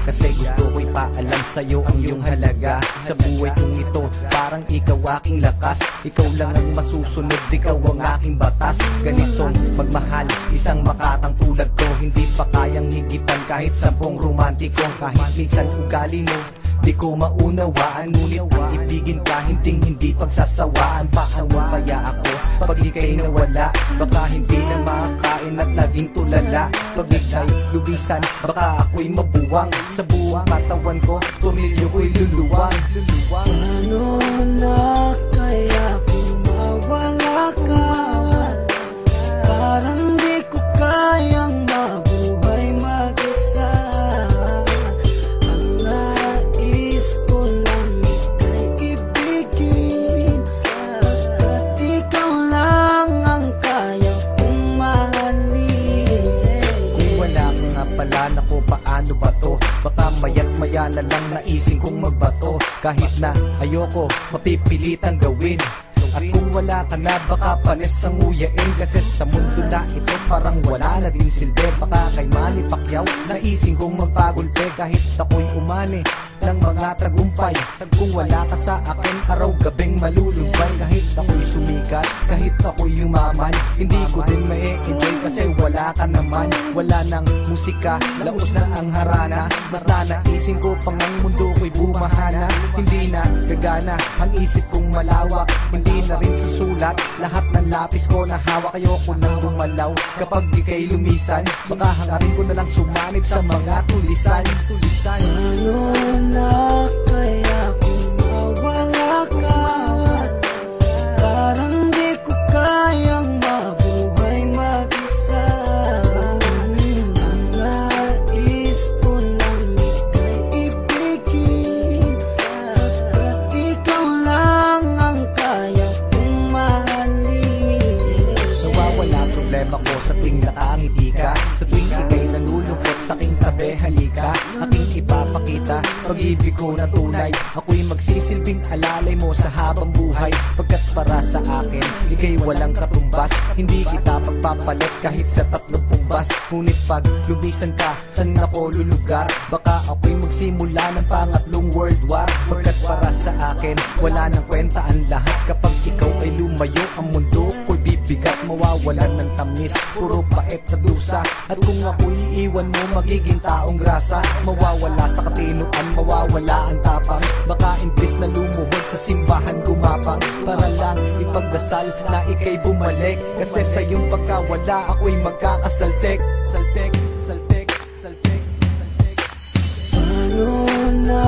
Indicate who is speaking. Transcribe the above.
Speaker 1: Kasi gusto ko'y paalam sa'yo ang iyong halaga. Sa buhay kong ito, parang ikaw aking lakas. Ikaw lang ang masusunod, ikaw ang aking batas. Ganitong magmahal, isang makatang tulad ko, hindi pa kayang higitan kahit 10 romantiko. Kahit minsan ugali mo, di ko maunawaan, ngunit ang ibigin ka, hindi pagsasawaan. Paano kaya ako pag ika'y nawala? Baka hindi na makakain at laging tulala. Pag ika'y lubisan, baka ako'y mabuwang. Sa buong katawan ko, tornilyo ko'y luluwang.
Speaker 2: Paano na kaya kung mawala ka? Parang di ko kayang mabuhay mag-isa. Ang nais ko lang ika'y ibigin, at ikaw lang ang kaya kong mahalin.
Speaker 1: Kung wala ka nga pala, naku paano ba to? Baka maya't maya na lang naising kong magbato. Kahit na ayoko, mapipilitang gawin. At kung wala ka na, baka panis ang nguyain. Kasi sa mundo na ito, parang wala na din silbi. Baka kay Manny Pacquiao, naising kong magpagulpe. Kahit ako'y umani ng mga tagumpay, kung wala ka sa akin, araw-gabing malulumbay. Kahit ako'y sumikat, kahit ako'y yumaman, hindi ko din ma-enjoy kasi wala ka naman. Wala nang musika, laos na ang harana. Basta naising ko pang ang mundo ko'y bumahana. Hindi na gagana ang isip kong malawak, hindi na rin susulat lahat ng lapis ko na hawak. Ayoko nang bumalaw kapag di kay lumisan, baka hangarin ko na lang sumanib sa mga tulisan.
Speaker 2: Paano na kaya kung mawala ka? Parang di ko kayang mabuhay mag-isa. Ang nais ko lang ika'y ibigin, at ikaw lang ang kaya kong mahalin.
Speaker 1: Nawawala problema ko sa tuwing nakangiti ka, sa tuwing ika'y nalulungkot sa aking tabi, halika. Aking ipapakita pag-ibig ko na tunay. Ako'y magsisilbing alalay mo sa habang buhay. Pagkat para sa akin, ika'y walang katumbas. Hindi kita pagpapalit kahit sa 30 bas. Ngunit pag lumisan ka, saan ako lulugar? Baka ako'y magsimula ng pangatlong world war. Pagkat para sa akin, wala nang kwenta ang lahat. Kapag ikaw ay lumayo, ang mundo ko'y bibigat. Mawawalan ng tamis, puro pait na dusa. At kung ako'y iiwan mo, magiging taong grasa. Mawawala sa katinuan, mawawala ang tapang. Baka imbis na lumuhod sa simbahan gumapang, para lang ipagdasal na ika'y bumalik. Kasi sa iyong pagkawala, ako'y magkakasaltek. Saltek, saltek, saltek, saltek.
Speaker 2: Paano na